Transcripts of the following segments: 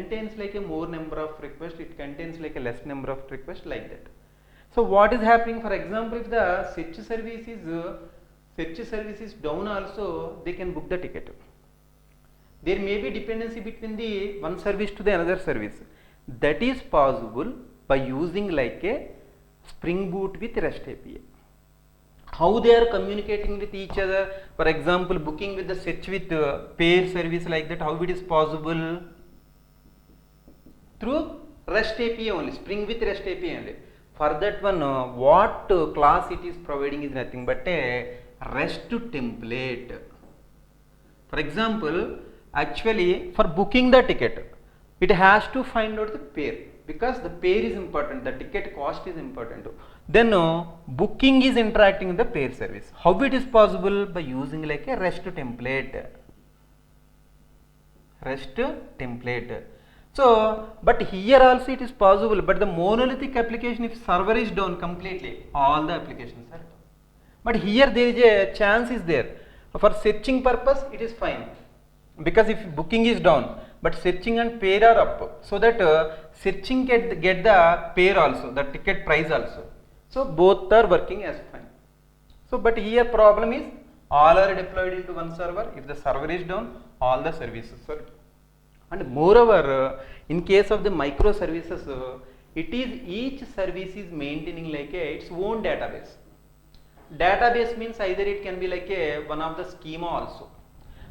contains like a more number of requests, it contains like a less number of requests, like that. So what is happening, for example, if the search service is down also, they can book the ticket. There may be dependency between the one service to the another service. That is possible by using like a Spring Boot with REST API. How they are communicating with each other, for example, booking with the search with pair service, like that, how it is possible? Through REST API only, Spring with REST API only. For that one, what class it is providing is nothing but a REST template. For example, actually for booking the ticket, it has to find out the pair, because the pair is important, the ticket cost is important. Then booking is interacting with the pair service. How it is possible? By using like a REST template. REST template. So, but here also it is possible, but the monolithic application, if server is down completely, all the applications are down. But here there is a chance is there. For searching purpose, it is fine, because if booking is down, but searching and pair are up, so that searching get the pair also, the ticket price also. So both are working as fine. So, but here problem is all are deployed into one server. If the server is down, all the services are down. And moreover, in case of the microservices, it is each service is maintaining like its own database. Database means either it can be like a one of the schema also.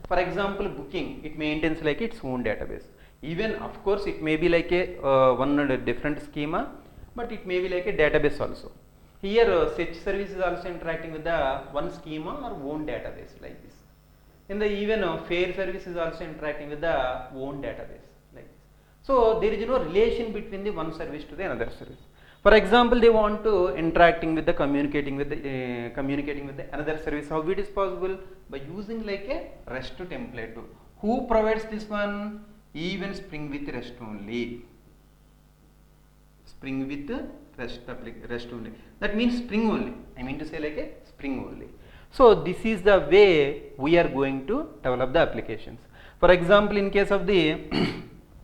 For example, booking, it maintains like its own database. Even of course it may be like a one different schema, but it may be like a database also. Here search service is also interacting with the one schema or own database, like this. In the even fair service is also interacting with the own database, like this. So there is no relation between the one service to the another service. For example, they want to interacting with the communicating with the another service. How it is possible? By using like a REST template. Who provides this one? Even Spring with REST only. Spring with REST only. That means Spring only. I mean to say like a Spring only. So this is the way we are going to develop the applications. For example, in case of the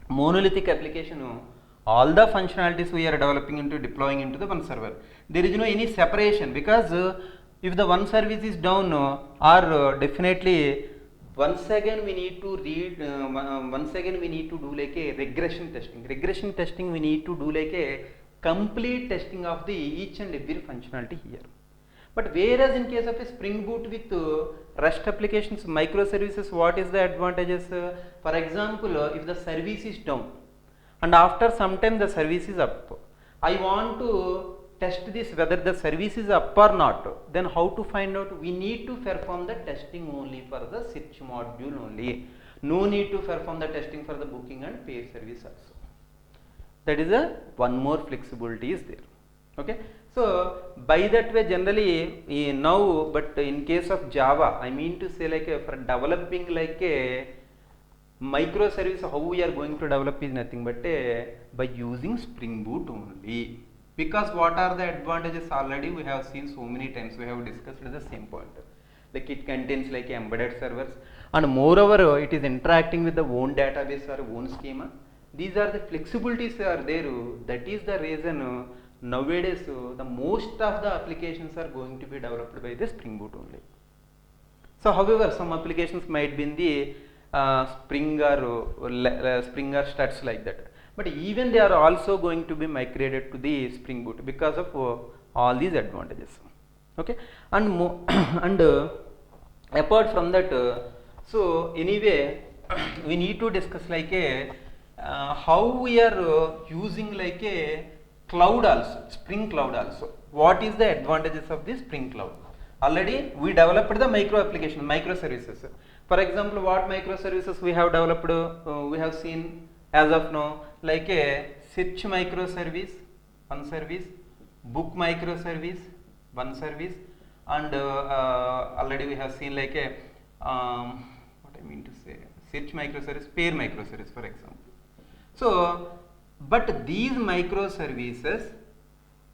monolithic application, all the functionalities we are developing into deploying into the one server. There is no any separation, because if the one service is down, or definitely once again we need to read, once again we need to do like a regression testing. Regression testing we need to do like a complete testing of the each and every functionality here. But whereas in case of a Spring Boot with REST applications, microservices, what is the advantages? For example, if the service is down and after some time the service is up, I want to test this whether the service is up or not. Then how to find out? We need to perform the testing only for the search module only. No need to perform the testing for the booking and pay service also. That is a one more flexibility is there. Okay. So by that way generally now, but in case of Java, I mean to say like for developing like a microservice, how we are going to develop is nothing but by using Spring Boot only. Because what are the advantages? Already we have seen so many times, we have discussed the same point. Like it contains like embedded servers, and moreover it is interacting with the own database or own schema. These are the flexibilities are there. That is the reason nowadays the most of the applications are going to be developed by the Spring Boot only. So however, some applications might be in the Spring or Struts like that, but even they are also going to be migrated to the Spring Boot because of all these advantages. Okay, and and apart from that, so anyway we need to discuss like a how we are using like a cloud also, Spring Cloud also. What is the advantages of the Spring Cloud? Already we developed the micro application, microservices. For example, what microservices we have developed, we have seen as of now, like a search microservice, one service, book microservice, one service, and already we have seen like a what I mean to say, search microservice, pair microservice, for example. So, but these microservices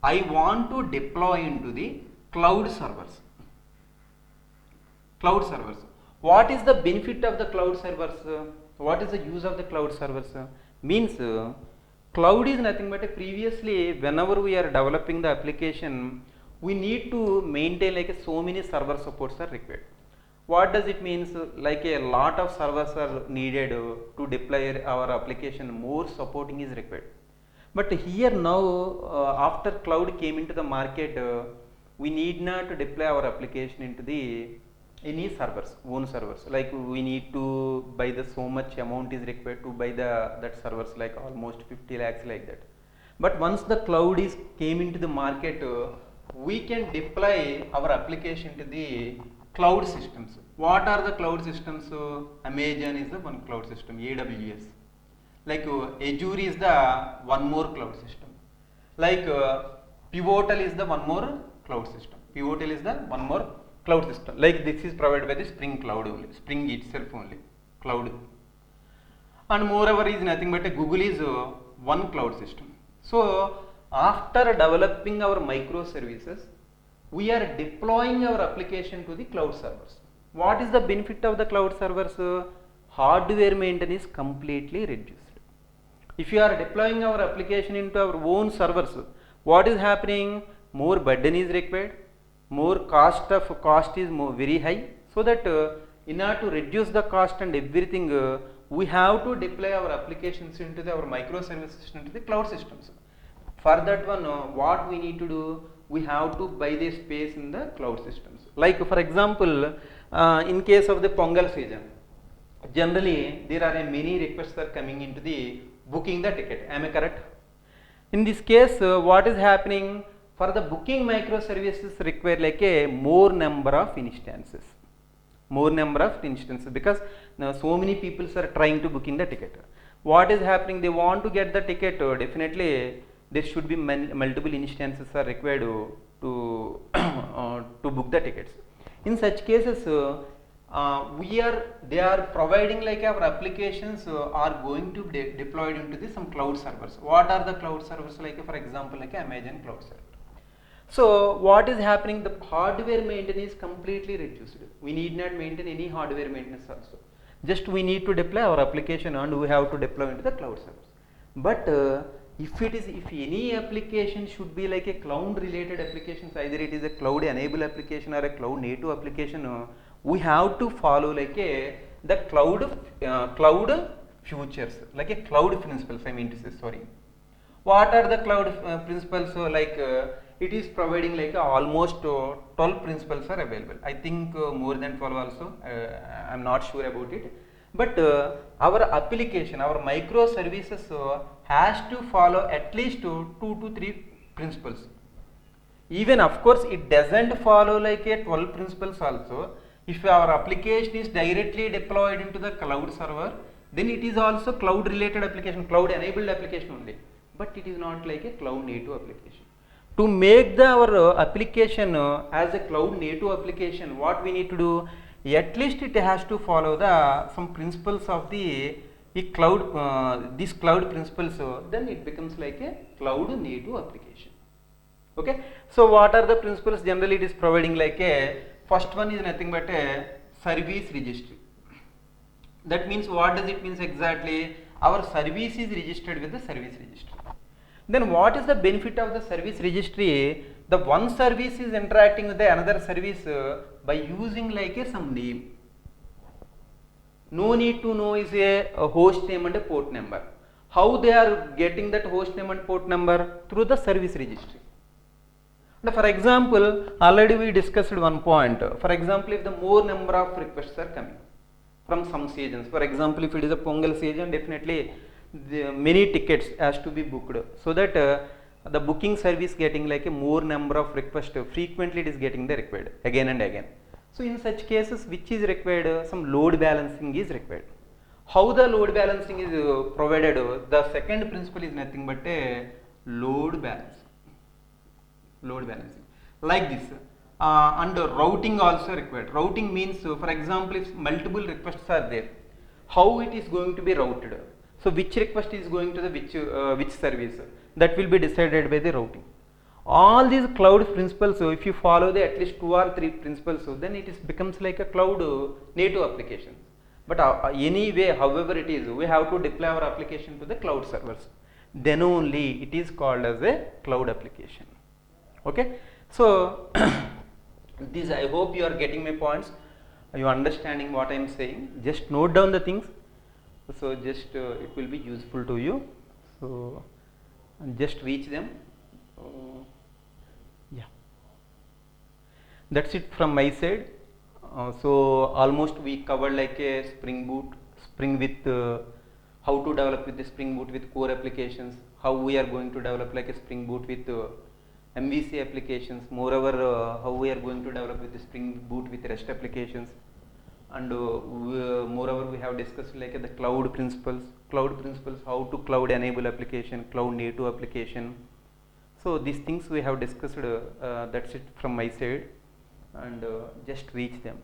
I want to deploy into the cloud servers. Cloud servers. What is the benefit of the cloud servers? What is the use of the cloud servers? Means cloud is nothing but previously whenever we are developing the application, we need to maintain like so many server supports are required. What does it means? Like a lot of servers are needed to deploy our application, more supporting is required. But here now, after cloud came into the market, we need not to deploy our application into the any servers, own servers. Like we need to buy the so much amount is required to buy the that servers like almost 50 lakhs like that. But once the cloud is came into the market, we can deploy our application to the cloud systems. What are the cloud systems? Amazon is the one cloud system, AWS. Like Azure is the one more cloud system. Like Pivotal is the one more cloud system. Pivotal is the one more cloud system. Like this is provided by the Spring Cloud only, Spring itself only, cloud. And moreover is nothing but Google is one cloud system. So after developing our microservices, we are deploying our application to the cloud servers. What is the benefit of the cloud servers? Hardware maintenance is completely reduced. If you are deploying our application into our own servers, what is happening? More burden is required, more cost is very high. So that in order to reduce the cost and everything, we have to deploy our applications into our microservices into the cloud systems. For that one, what we need to do? We have to buy the space in the cloud systems. Like for example, in case of the Pongal season, generally there are many requests are coming into the booking the ticket. Am I correct? In this case, what is happening? For the booking microservices require like a more number of instances. Because now so many people are trying to book in the ticket. What is happening? They want to get the ticket. Definitely there should be multiple instances are required to to book the tickets. In such cases, they are providing like our applications are going to be deployed into some cloud servers. What are the cloud servers? Like for example, like Amazon cloud server. So what is happening? The hardware maintenance is completely reduced. We need not maintain any hardware maintenance also. Just we need to deploy our application and we have to deploy into the cloud servers. But if any application should be like a cloud related applications, either it is a cloud enabled application or a cloud native application, we have to follow like the cloud futures, like a cloud principles. I mean to say, sorry. What are the cloud principles? So like it is providing like almost 12 principles are available. I think more than 12 also. I am not sure about it. But our application, our microservices has to follow at least 2 to 3 principles. Even of course it doesn't follow like a 12 principles also. If our application is directly deployed into the cloud server, then it is also cloud related application, cloud enabled application only. But it is not like a cloud native application. To make our application as a cloud native application, what we need to do? At least it has to follow some principles of the cloud, these cloud principles, then it becomes like a cloud native application. Okay. So what are the principles? Generally it is providing like a, first one is nothing but a service registry. That means what does it mean exactly? Our service is registered with the service registry. Then what is the benefit of the service registry? The one service is interacting with the another service by using like some name. No need to know is a host name and a port number. How they are getting that host name and port number? Through the service registry. Now, for example, already we discussed one point. For example, if the more number of requests are coming from some seasons, for example, if it is a Pongal season, definitely many tickets has to be booked, so that the booking service getting like a more number of requests, frequently it is getting the required again and again. So in such cases, which is required? Some load balancing is required. How the load balancing is provided? The second principle is nothing but a load balancing. Load balancing like this, and routing also required. Routing means, for example, if multiple requests are there, how it is going to be routed? So which request is going to the which service? That will be decided by the routing. All these cloud principles, so if you follow the at least 2 or 3 principles, so then it becomes like a cloud native application. But anyway, however it is, we have to deploy our application to the cloud servers. Then only it is called as a cloud application. Okay, so this, I hope you are getting my points. Are you understanding what I am saying? Just note down the things, so just it will be useful to you. So just reach them. Yeah, that's it from my side. So almost we covered like a Spring Boot, Spring with how to develop with the Spring Boot with core applications, how we are going to develop like a Spring Boot with MVC applications, moreover how we are going to develop with the Spring Boot with REST applications, and moreover we have discussed like the cloud principles, how to cloud enable application, cloud native application. So these things we have discussed. That's it from my side, and just reach them.